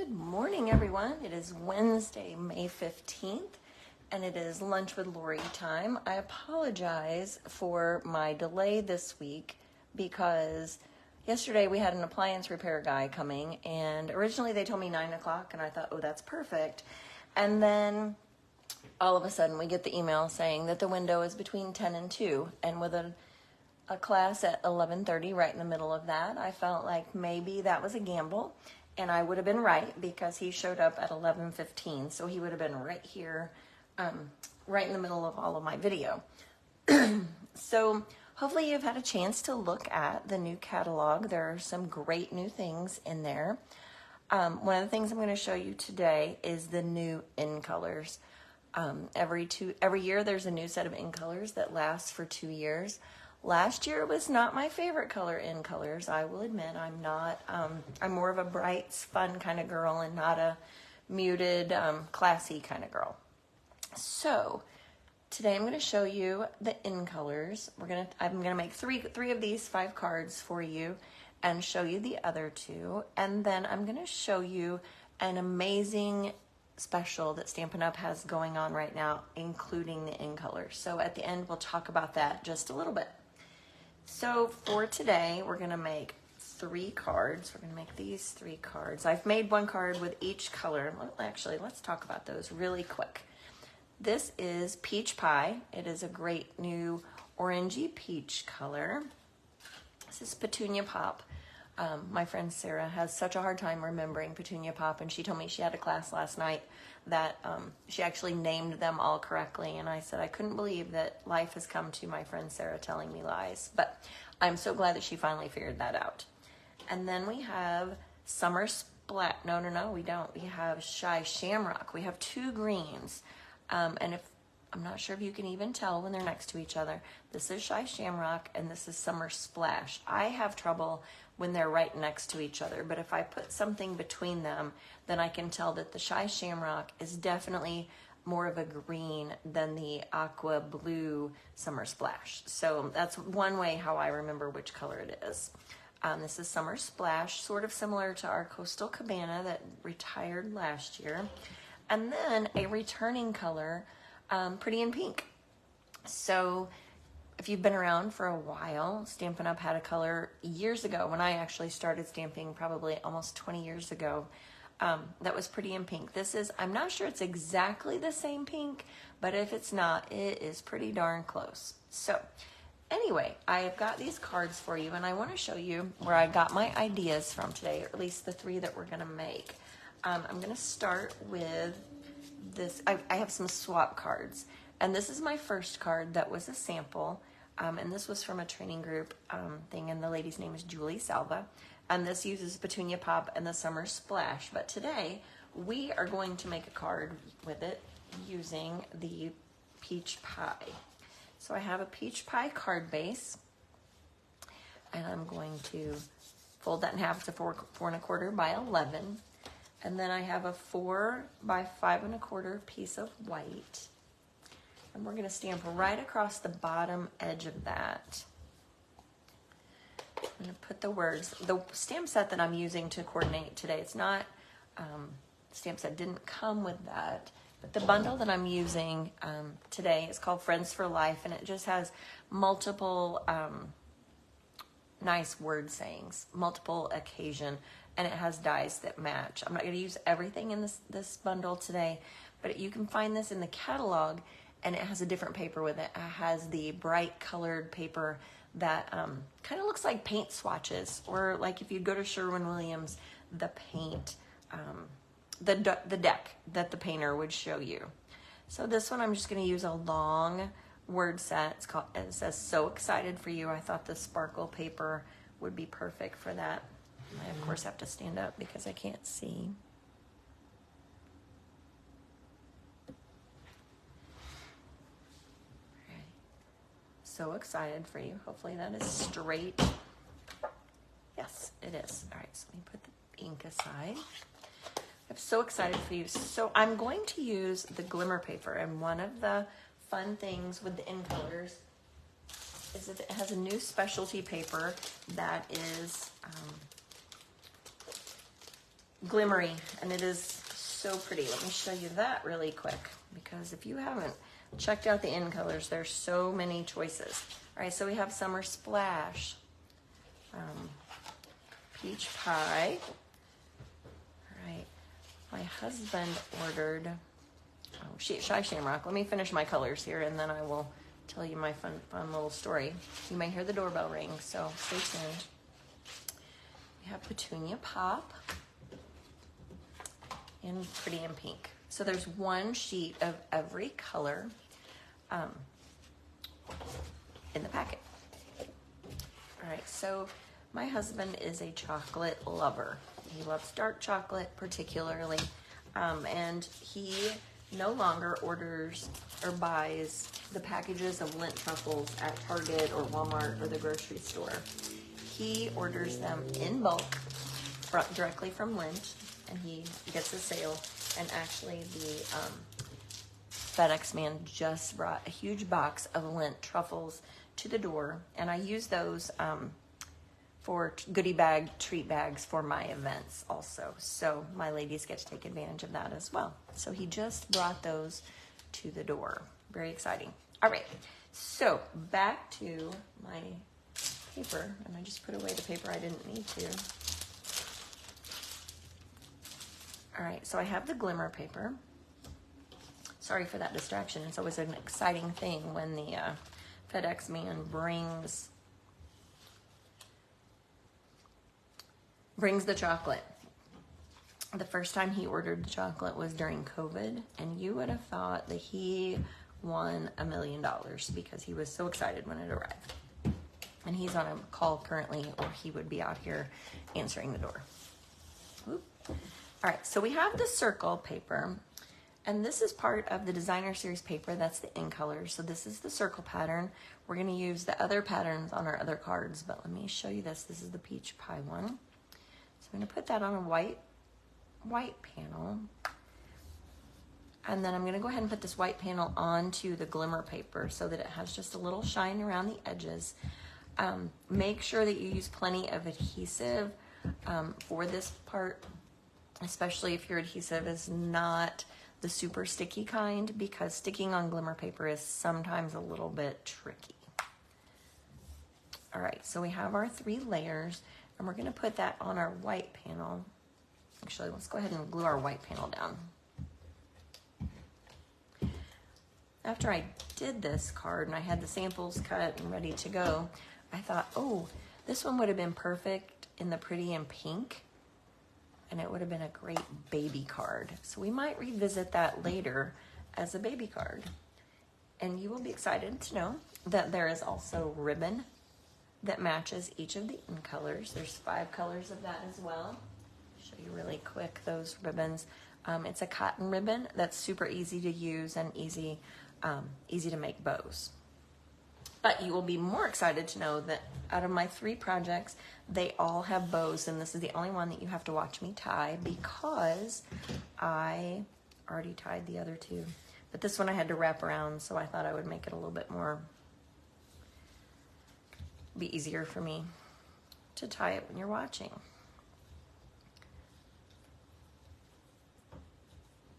Good morning, everyone. It is Wednesday, May 15th, and it is Lunch with Lori time. I apologize for my delay this week because yesterday we had an appliance repair guy coming, and originally they told me 9 o'clock, and I thought, oh, that's perfect. And then all of a sudden we get the email saying that the window is between 10 and 2, and with a class at 11:30 right in the middle of that, I felt like maybe that was a gamble. And I would have been right because he showed up at 11:15, so he would have been right here, right in the middle of all of my video. So hopefully you've had a chance to look at the new catalog. There are some great new things in there. One of the things I'm going to show you today is the new in colors. Every year there's a new set of in colors that lasts for 2 years. Last year was not my favorite color in colors. I will admit I'm more of a bright, fun kind of girl and not a muted, classy kind of girl. So today I'm going to show you the in colors. I'm going to make three of these 5 cards for you and show you the other 2. And then I'm going to show you an amazing special that Stampin' Up! Has going on right now, including the in colors. So at the end, we'll talk about that just a little bit. So for today, we're going to make 3 cards. We're going to make these 3 cards. I've made 1 card with each color. Well, actually, let's talk about those really quick. This is Peach Pie. It is a great new orangey peach color. This is Petunia Pop. My friend Sarah has such a hard time remembering Petunia Pop, and she told me she had a class last night that she actually named them all correctly, and I said I couldn't believe that life has come to my friend Sarah telling me lies, but I'm so glad that she finally figured that out. And then we have Summer Splash. No, we don't. We have Shamrock. We have 2 greens, and I'm not sure if you can even tell when they're next to each other. This is Shamrock, and this is Summer Splash. I have trouble when they're right next to each other, but if I put something between them, then I can tell that the Shamrock is definitely more of a green than the aqua blue Summer Splash. So that's one way how I remember which color it is. This is Summer Splash, sort of similar to our Coastal Cabana that retired last year. And then a returning color, Pretty in Pink. So if you've been around for a while, Stampin' Up! Had a color years ago when I actually started stamping, probably almost 20 years ago, that was Pretty in Pink. This is, I'm not sure it's exactly the same pink, but if it's not, it is pretty darn close. So anyway, I've got these cards for you, and I want to show you where I got my ideas from today, or at least the 3 that we're going to make. I'm going to start with this. I have some swap cards, and this is my first card that was a sample, and this was from a training group thing, and the lady's name is Julie Salva, and this uses Petunia Pop and the Summer Splash. But today we are going to make a card with it using the Peach Pie. So I have a Peach Pie card base, and I'm going to fold that in half to 4 1/4 by 11. And then I have a 4 by 5 1/4 piece of white. And we're going to stamp right across the bottom edge of that. I'm going to put the words. The stamp set that I'm using to coordinate today, it's not, stamp set didn't come with that. But the bundle that I'm using today is called Friends for Life, and it just has multiple nice word sayings, multiple occasion, and it has dies that match. I'm not going to use everything in this bundle today, but you can find this in the catalog, and it has a different paper with it. It has the bright colored paper that kind of looks like paint swatches, or like if you go to Sherwin-Williams, the paint, the deck that the painter would show you. So this one I'm just going to use a long word set. It says "So Excited for You." I thought the sparkle paper would be perfect for that. I, of course, have to stand up because I can't see. Okay. So excited for you. Hopefully that is straight. Yes, it is. All right, so let me put the ink aside. I'm so excited for you. So I'm going to use the glimmer paper, and one of the fun things with the in colors is that it has a new specialty paper that is glimmery, and it is so pretty. Let me show you that really quick, because if you haven't checked out the in colors, there's so many choices. All right, so we have Summer Splash, Peach Pie. All right, my husband ordered Shy Shamrock. Let me finish my colors here, and then I will tell you my fun little story. You may hear the doorbell ring, so stay tuned. We have Petunia Pop in Pretty in Pink. So there's one sheet of every color in the packet. All right, so my husband is a chocolate lover. He loves dark chocolate particularly, and he no longer orders or buys the packages of Lindt truffles at Target or Walmart or the grocery store. He orders them in bulk directly from Lindt, and he gets a sale. And actually the FedEx man just brought a huge box of Lindt truffles to the door, and I use those for goodie bag, treat bags for my events also. So my ladies get to take advantage of that as well. So he just brought those to the door. Very exciting. All right, so back to my paper, and I just put away the paper I didn't need to. All right, so I have the glimmer paper. Sorry for that distraction. It's always an exciting thing when the FedEx man brings the chocolate. The first time he ordered the chocolate was during COVID, and you would have thought that he won $1 million because he was so excited when it arrived. And he's on a call currently, or he would be out here answering the door. Oop. All right, so we have the circle paper, and this is part of the designer series paper. That's the in color. So this is the circle pattern. We're going to use the other patterns on our other cards, but let me show you this. This is the peach pie one. So I'm going to put that on a white panel, and then I'm going to go ahead and put this white panel onto the glimmer paper so that it has just a little shine around the edges. Make sure that you use plenty of adhesive for this part, especially if your adhesive is not the super sticky kind, because sticking on glimmer paper is sometimes a little bit tricky. All right, so we have our 3 layers, and we're gonna put that on our white panel. Actually, let's go ahead and glue our white panel down. After I did this card and I had the samples cut and ready to go, I thought, oh, this one would have been perfect in the Pretty in Pink, and it would have been a great baby card. So we might revisit that later as a baby card. And you will be excited to know that there is also ribbon that matches each of the in colors. There's 5 colors of that as well. Show you really quick those ribbons. It's a cotton ribbon that's super easy to use and easy to make bows. But you will be more excited to know that out of my 3 projects, they all have bows, and this is the only one that you have to watch me tie because I already tied the other 2. But this one I had to wrap around, so I thought I would make it a little bit more, be easier for me to tie it when you're watching.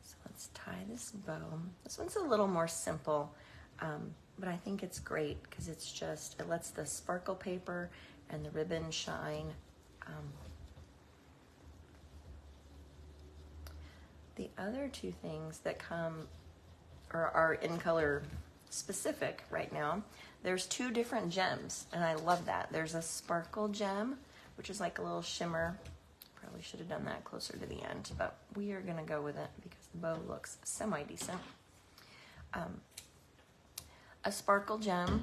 So let's tie this bow. This one's a little more simple. But I think it's great because it's just, it lets the sparkle paper and the ribbon shine. The other 2 things that come or are in color specific right now, there's 2 different gems, and I love that. There's a sparkle gem, which is like a little shimmer. Probably should have done that closer to the end, but we are gonna go with it because the bow looks semi-decent. A sparkle gem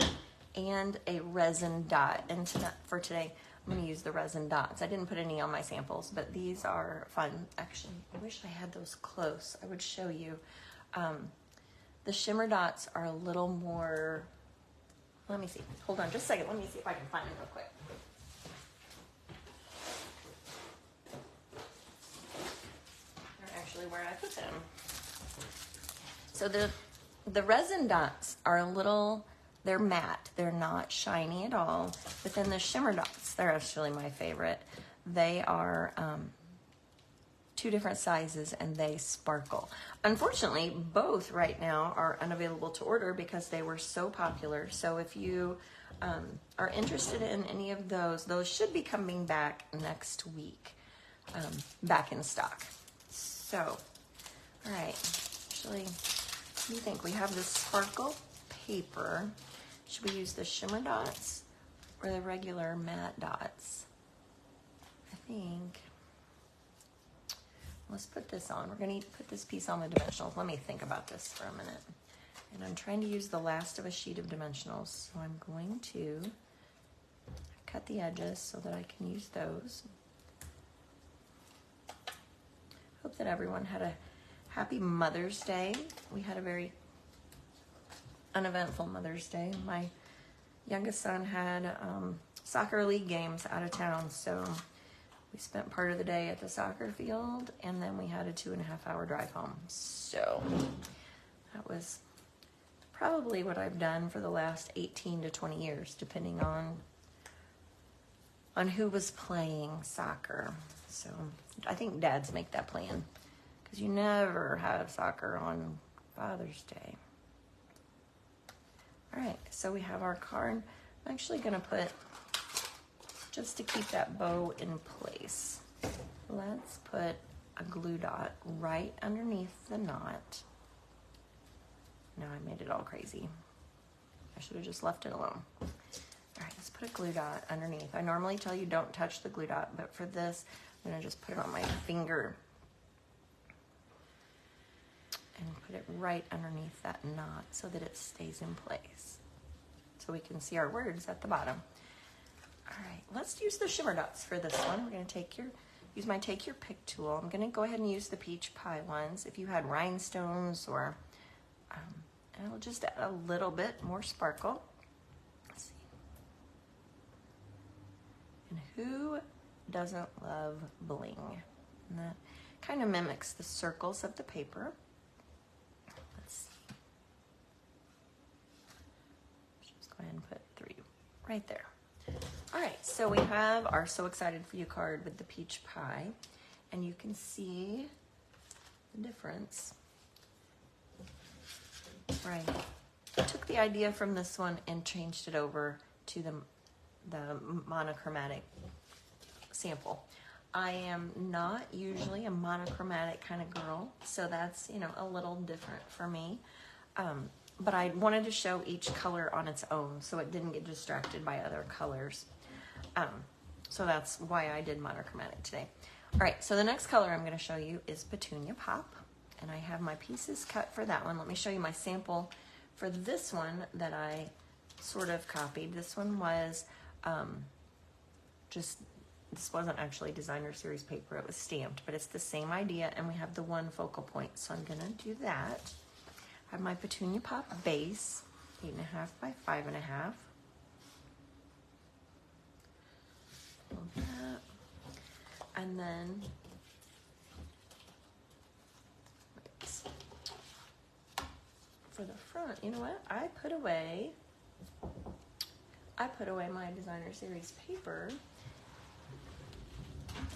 and a resin dot. And for today, I'm going to use the resin dots. I didn't put any on my samples, but these are fun. Actually, I wish I had those close. I would show you. The shimmer dots are a little more, let me see. Hold on just a second. Let me see if I can find them real quick. They're actually where I put them. So the resin dots are a little, they're matte. They're not shiny at all. But then the shimmer dots, they're actually my favorite. They are two different sizes, and they sparkle. Unfortunately, both right now are unavailable to order because they were so popular. So if you are interested in any of those should be coming back next week, back in stock. So, all right, actually, what do you think? We have this sparkle paper. Should we use the shimmer dots or the regular matte dots? I think, let's put this on. We're going to put this piece on the dimensionals. Let me think about this for a minute. And I'm trying to use the last of a sheet of dimensionals. So I'm going to cut the edges so that I can use those. Hope that everyone had a happy Mother's Day. We had a very uneventful Mother's Day. My youngest son had soccer league games out of town, so we spent part of the day at the soccer field, and then we had a 2.5-hour drive home. So that was probably what I've done for the last 18 to 20 years, depending on who was playing soccer. So I think dads make that plan, because you never have soccer on Father's Day. All right, so we have our card. I'm actually gonna put, just to keep that bow in place, let's put a glue dot right underneath the knot. Now I made it all crazy. I should have just left it alone. All right, let's put a glue dot underneath. I normally tell you don't touch the glue dot, but for this, I'm gonna just put it on my finger and put it right underneath that knot so that it stays in place. So we can see our words at the bottom. All right, let's use the shimmer dots for this one. We're gonna use my Take Your Pick tool. I'm gonna go ahead and use the peach pie ones. If you had rhinestones or, and I'll just add a little bit more sparkle. Let's see. And who doesn't love bling? And that kind of mimics the circles of the paper. Let's see. Just go ahead and put 3 right there. All right, so we have our So Excited For You card with the peach pie, and you can see the difference. Right. I took the idea from this one and changed it over to the monochromatic sample. I am not usually a monochromatic kind of girl, so that's, a little different for me. But I wanted to show each color on its own so it didn't get distracted by other colors. So that's why I did monochromatic today. All right, so the next color I'm going to show you is Petunia Pop. And I have my pieces cut for that one. Let me show you my sample for this one that I sort of copied. This one was this wasn't actually designer series paper, it was stamped, but it's the same idea, and we have the one focal point. So I'm gonna do that. I have my Petunia Pop base, 8.5 by 5.5. And then for the front, you know what? I put away my designer series paper.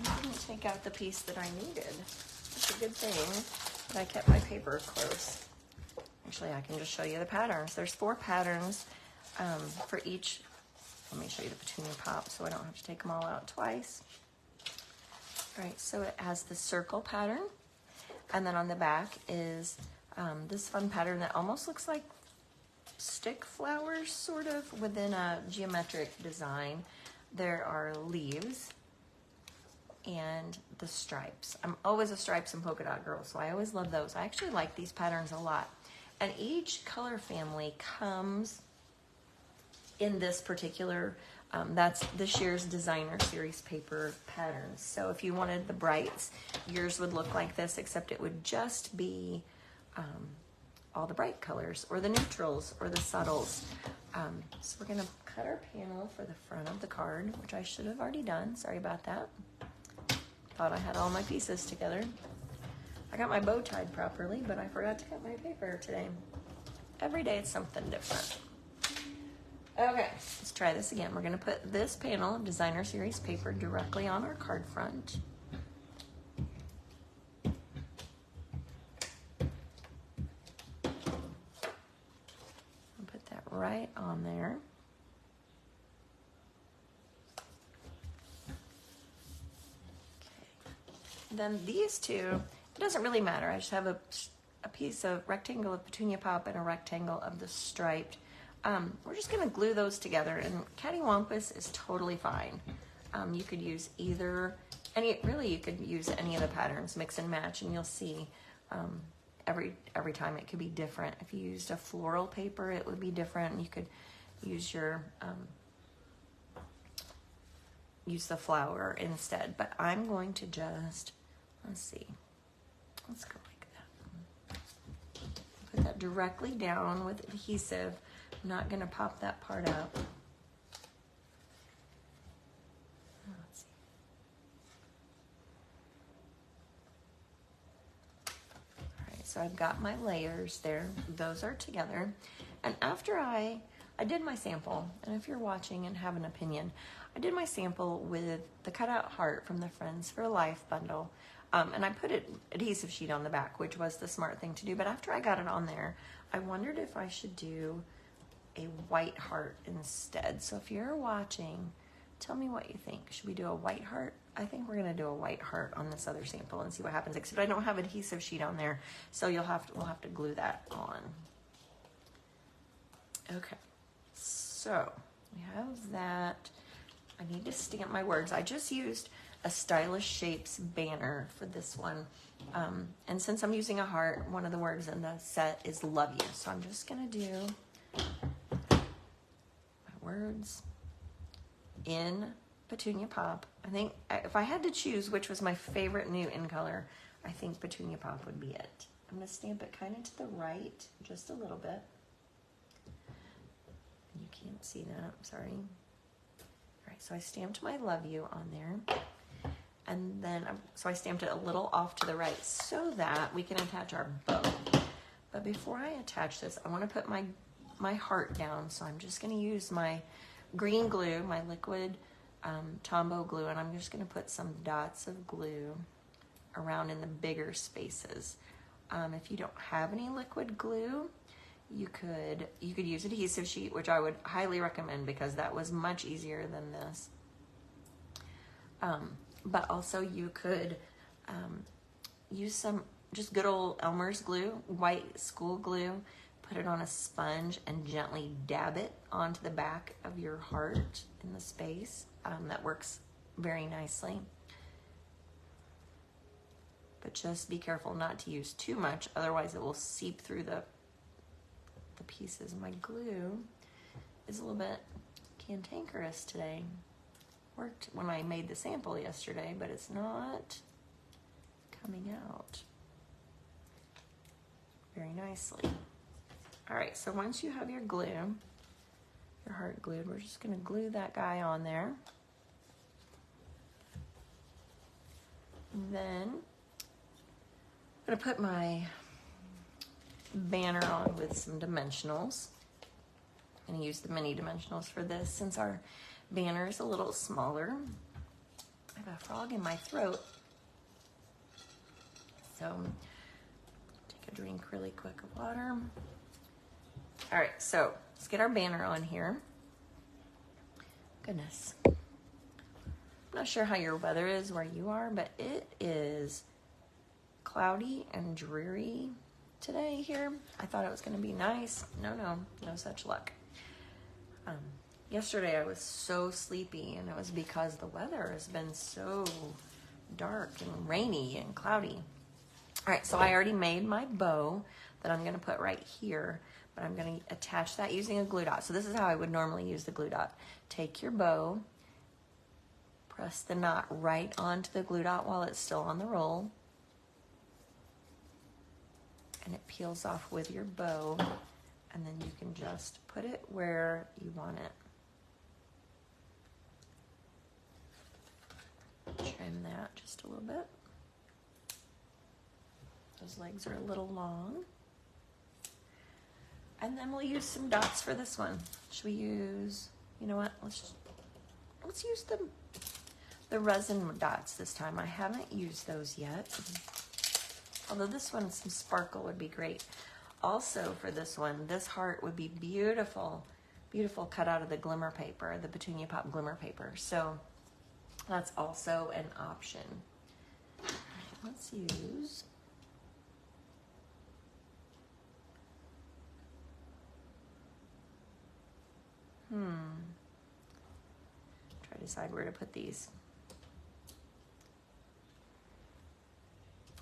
I didn't take out the piece that I needed. It's a good thing that I kept my paper close. Actually, I can just show you the patterns. There's 4 patterns for each. Let me show you the Petunia Pop so I don't have to take them all out twice. All right, so it has the circle pattern, and then on the back is this fun pattern that almost looks like stick flowers, sort of, within a geometric design. There are leaves and the stripes. I'm always a stripes and polka dot girl, so I always love those. I actually like these patterns a lot. And each color family comes in this particular, that's this year's designer series paper patterns. So if you wanted the brights, yours would look like this, except it would just be all the bright colors, or the neutrals, or the subtles. So we're gonna cut our panel for the front of the card, which I should have already done. Sorry about that. Thought I had all my pieces together. I got my bow tied properly, but I forgot to cut my paper today. Every day it's something different. Okay, let's try this again. We're gonna put this panel of designer series paper directly on our card front. right on there. Then these two, it doesn't really matter. I just have a piece of rectangle of Petunia Pop and a rectangle of the striped. We're just gonna glue those together, and cattywampus is totally fine. You could use either, you could use any of the patterns, mix and match, and you'll see every time it could be different. If you used a floral paper, it would be different. You could use your use the flower instead, but I'm going to just, let's go like that. Put that directly down with adhesive. I'm not gonna pop that part up. Let's see. All right, so I've got my layers there. Those are together. And after I did my sample, and if you're watching and have an opinion, I did my sample with the cutout heart from the Friends for Life bundle. And I put an adhesive sheet on the back, which was the smart thing to do. But after I got it on there, I wondered if I should do a white heart instead. So if you're watching, tell me what you think. Should we do a white heart? I think we're gonna do a white heart on this other sample and see what happens. Except I don't have adhesive sheet on there, so we'll have to glue that on. Okay, so we have that. I need to stamp my words. I just used a Stylish Shapes banner for this one. And since I'm using a heart, one of the words in the set is love you. So I'm just gonna do my words in Petunia Pop. I think if I had to choose which was my favorite new in color, I think Petunia Pop would be it. I'm gonna stamp it kind of to the right, just a little bit. You can't see that, I'm sorry. All right, so I stamped my love you on there. And then, so I stamped it a little off to the right so that we can attach our bow. But before I attach this, I want to put my heart down. So I'm just going to use my green glue, my liquid Tombow glue, and I'm just going to put some dots of glue around in the bigger spaces. If you don't have any liquid glue, you could use adhesive sheet, which I would highly recommend because that was much easier than this. But also you could use some just good old Elmer's glue, white school glue, put it on a sponge and gently dab it onto the back of your heart in the space. That works very nicely. But just be careful not to use too much, otherwise it will seep through the pieces. My glue is a little bit cantankerous today. Worked when I made the sample yesterday, but it's not coming out very nicely. All right, so once you have your glue, your heart glued, we're just gonna glue that guy on there. And then I'm gonna put my banner on with some dimensionals. I'm gonna use the mini dimensionals for this since our banner is a little smaller. I have a frog in my throat. So take a drink really quick of water. All right, so let's get our banner on here. Goodness. I'm not sure how your weather is where you are, but it is cloudy and dreary today here. I thought it was gonna be nice. No such luck. Yesterday I was so sleepy, and it was because the weather has been so dark and rainy and cloudy. All right, so I already made my bow that I'm gonna put right here, but I'm gonna attach that using a glue dot. So this is how I would normally use the glue dot. Take your bow, press the knot right onto the glue dot while it's still on the roll, and it peels off with your bow, and then you can just put it where you want it. Trim that just a little bit. Those legs are a little long. And then we'll use some dots for this one. Should we use, you know what, let's use the resin dots this time. I haven't used those yet. Although this one, some sparkle would be great. Also for this one, this heart would be beautiful beautiful cut out of the glimmer paper, the Petunia Pop glimmer paper. So that's also an option. All right, let's use try to decide where to put these.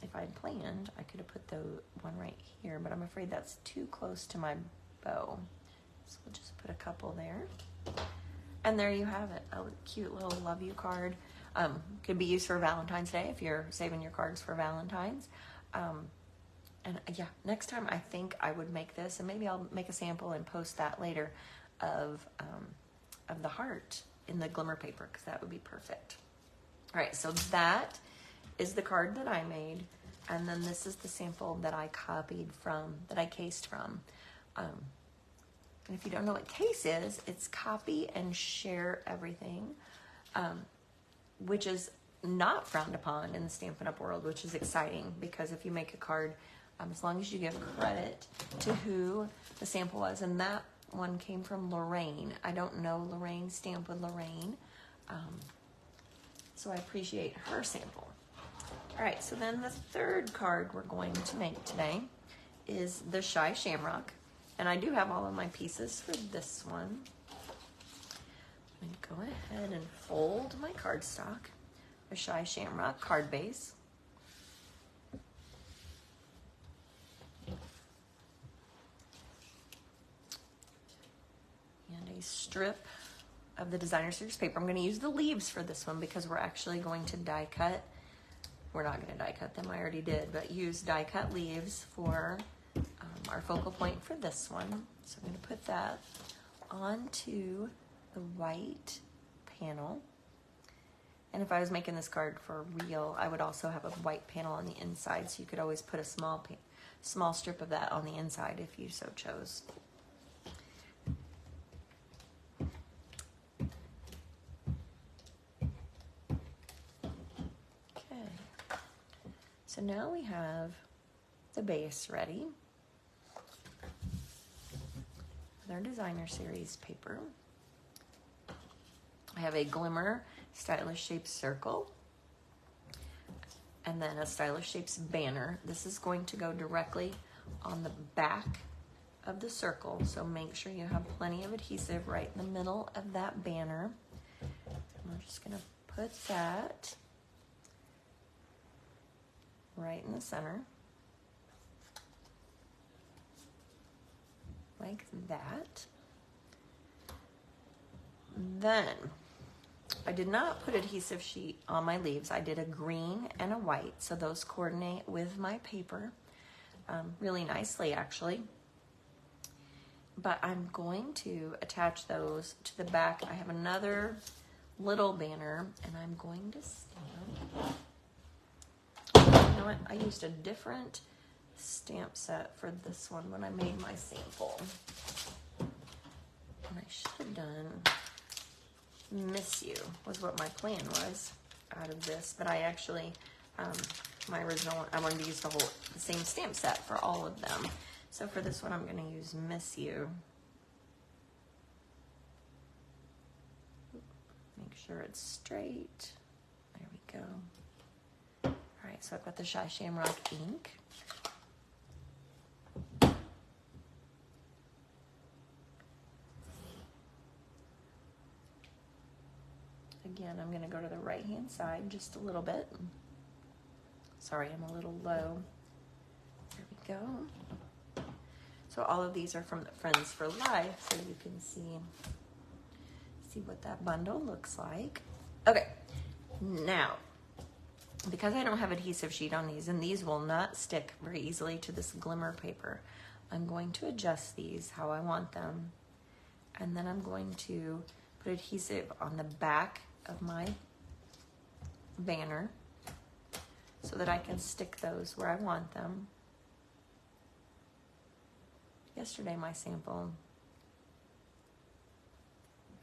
If I had planned, I could have put the one right here, but I'm afraid that's too close to my bow. So we'll just put a couple there. And there you have it, a cute little love you card. Could be used for Valentine's Day if you're saving your cards for Valentine's. And yeah, next time I think I would make this, and maybe I'll make a sample and post that later of the heart in the glimmer paper, because that would be perfect. All right, so that is the card that I made, and then this is the sample that I copied from, that I cased from. And if you don't know what case is, it's copy and share everything, which is not frowned upon in the Stampin' Up! World, which is exciting, because if you make a card, as long as you give credit to who the sample was, and that one came from Lorraine. I don't know Lorraine, Stamp with Lorraine, so I appreciate her sample. All right, so then the third card we're going to make today is the Shy Shamrock, and I do have all of my pieces for this one. I'm going to go ahead and fold my cardstock, the Shy Shamrock card base. And a strip of the Designer Series paper. I'm going to use the leaves for this one because we're actually going to die cut. We're not going to die cut them, I already did, but use die cut leaves for our focal point for this one. So I'm going to put that onto the white panel. And if I was making this card for real, I would also have a white panel on the inside, so you could always put a small strip of that on the inside if you so chose. So now we have the base ready with our Designer Series paper. I have a glimmer stylish shaped circle and then a stylish shapes banner. This is going to go directly on the back of the circle, so make sure you have plenty of adhesive right in the middle of that banner. And we're just going to put that right in the center, like that. Then, I did not put adhesive sheet on my leaves. I did a green and a white, so those coordinate with my paper really nicely, actually. But I'm going to attach those to the back. I have another little banner, and I'm going to stamp. You know what? I used a different stamp set for this one when I made my sample. And I should have done Miss You, was what my plan was out of this. But I actually, my original one, I wanted to use the same stamp set for all of them. So for this one, I'm going to use Miss You. Make sure it's straight. There we go. All right, so I've got the Shy Shamrock ink. Again, I'm going to go to the right-hand side just a little bit. Sorry, I'm a little low. There we go. So all of these are from the Friends for Life, so you can see what that bundle looks like. Okay, now, because I don't have adhesive sheet on these, and these will not stick very easily to this glimmer paper, I'm going to adjust these how I want them, and then I'm going to put adhesive on the back of my banner so that I can stick those where I want them. Yesterday, my sample,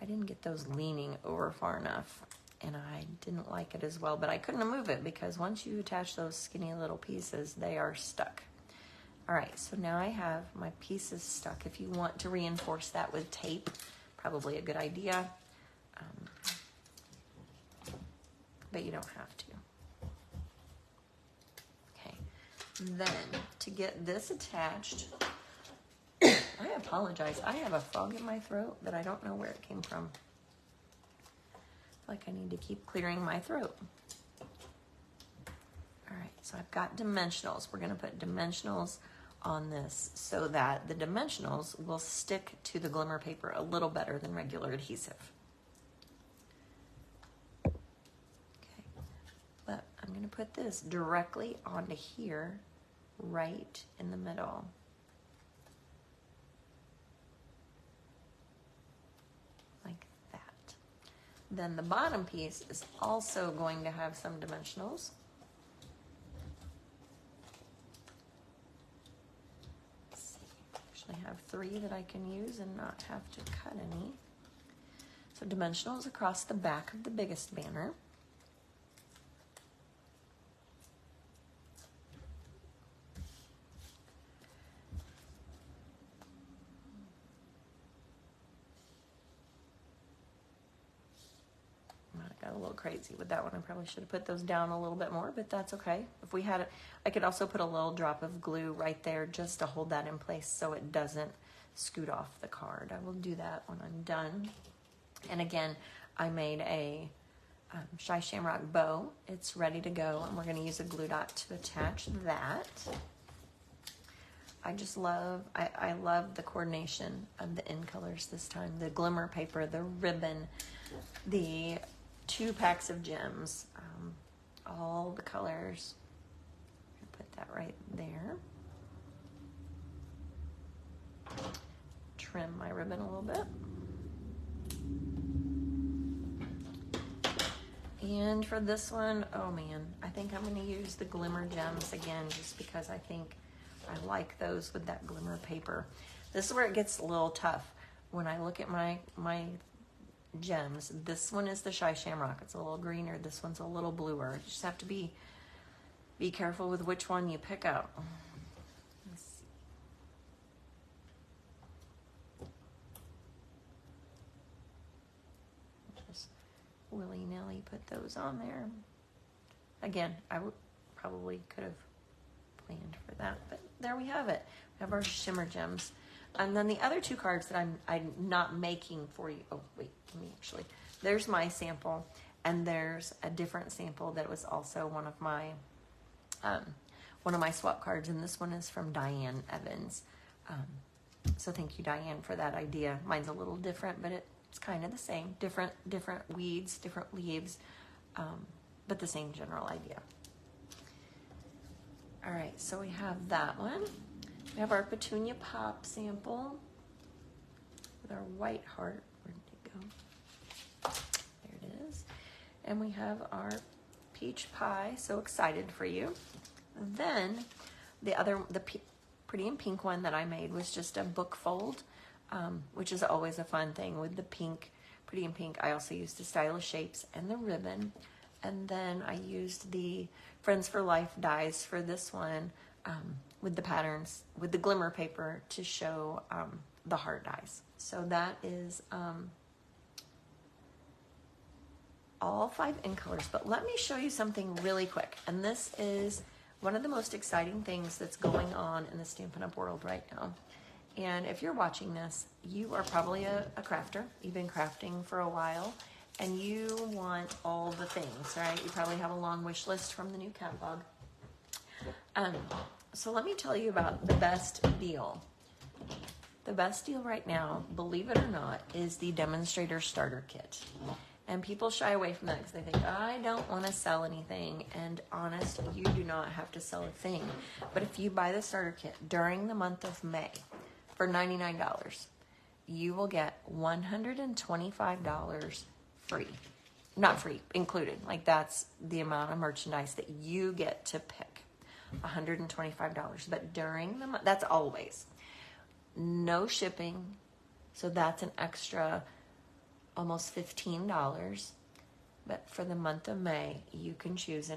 I didn't get those leaning over far enough, and I didn't like it as well, but I couldn't move it because once you attach those skinny little pieces, they are stuck. All right, so now I have my pieces stuck. If you want to reinforce that with tape, probably a good idea, but you don't have to. Okay, then to get this attached, I apologize. I have a frog in my throat that I don't know where it came from. Like I need to keep clearing my throat. All right, so I've got dimensionals. We're gonna put dimensionals on this so that the dimensionals will stick to the glimmer paper a little better than regular adhesive. Okay, but I'm gonna put this directly onto here, right in the middle. Like that. Then the bottom piece is also going to have some dimensionals. I have 3 that I can use and not have to cut any. So dimensionals across the back of the biggest banner. I got a little crazy with that one. I probably should have put those down a little bit more, but that's okay. If we had it, I could also put a little drop of glue right there just to hold that in place so it doesn't scoot off the card. I will do that when I'm done. And again, I made a Shy Shamrock bow. It's ready to go, and we're going to use a glue dot to attach that. I just love, I love the coordination of the in colors this time. The glimmer paper, the ribbon, the 2 packs of gems, all the colors. Put that right there. Trim my ribbon a little bit. And for this one, oh man, I think I'm going to use the glimmer gems again just because I think I like those with that glimmer paper. This is where it gets a little tough. When I look at my gems, this one is the Shy Shamrock. It's a little greener. This one's a little bluer. You just have to be careful with which one you pick up. Let's see. Just willy-nilly put those on there. Again, I probably could have planned for that, but there we have it. We have our shimmer gems. And then the other 2 cards that I'm not making for you. Oh, wait, let me actually. There's my sample, and there's a different sample that was also one of my swap cards, and this one is from Diane Evans. So thank you, Diane, for that idea. Mine's a little different, but it's kind of the same. Different weeds, different leaves, but the same general idea. All right, so we have that one. We have our Petunia Pop sample with our white heart. Where did it go? There it is. And we have our peach pie. So excited for you. Then the Pretty in Pink one that I made was just a book fold, which is always a fun thing with the pink. Pretty in Pink, I also used the Stylish Shapes and the ribbon. And then I used the Friends for Life dies for this one. With the patterns, with the glimmer paper to show the heart dies. So that is all 5 in colors. But let me show you something really quick. And this is one of the most exciting things that's going on in the Stampin' Up! World right now. And if you're watching this, you are probably a crafter. You've been crafting for a while, and you want all the things, right? You probably have a long wish list from the new catalog. So let me tell you about the best deal. The best deal right now, believe it or not, is the Demonstrator Starter Kit. And people shy away from that because they think, I don't want to sell anything. And honest, you do not have to sell a thing. But if you buy the starter kit during the month of May for $99, you will get $125 free. Not free, included. Like that's the amount of merchandise that you get to pick. $125. But during the month, that's always. No shipping. So that's an extra almost $15. But for the month of May, you can choose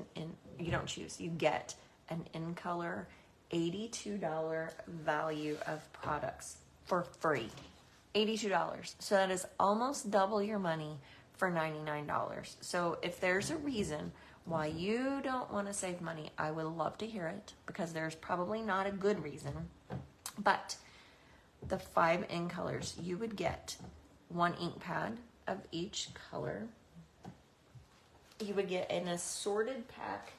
you don't choose, you get an in color $82 value of products for free. $82. So that is almost double your money for $99. So if there's a reason why you don't want to save money, I would love to hear it, because there's probably not a good reason. But the 5 in colors, you would get 1 ink pad of each color. You would get an assorted pack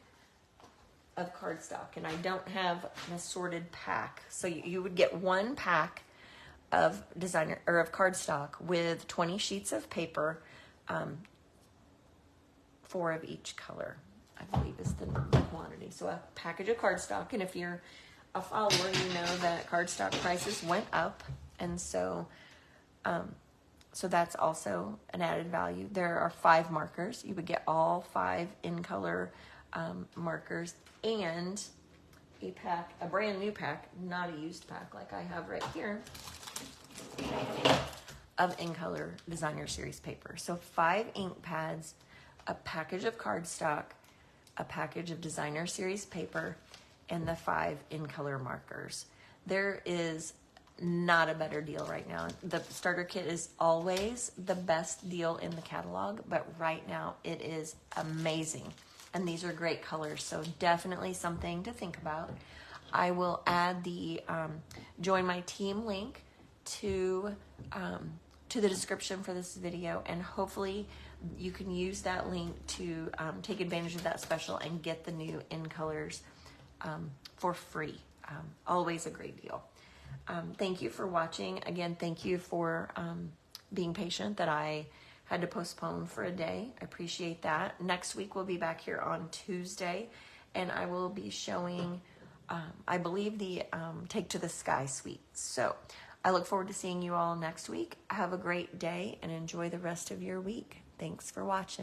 of cardstock, and I don't have an assorted pack. So you would get 1 pack of designer or of cardstock with 20 sheets of paper, 4 of each color, I believe is the quantity. So a package of cardstock, and if you're a follower, you know that cardstock prices went up, and so that's also an added value. There are 5 markers. You would get all 5 in color markers, and a brand new pack, not a used pack like I have right here, of in color designer series paper. So 5 ink pads, a package of cardstock, a package of designer series paper, and the 5 in color markers. There is not a better deal right now. The starter kit is always the best deal in the catalog, but right now it is amazing. And these are great colors, so definitely something to think about. I will add the join my team link to the description for this video, and hopefully you can use that link to take advantage of that special and get the new in colors for free. Always a great deal. Thank you for watching. Again, thank you for being patient that I had to postpone for a day. I appreciate that. Next week we'll be back here on Tuesday, and I will be showing, I believe, the Take to the Sky suite. So I look forward to seeing you all next week. Have a great day and enjoy the rest of your week. Thanks for watching.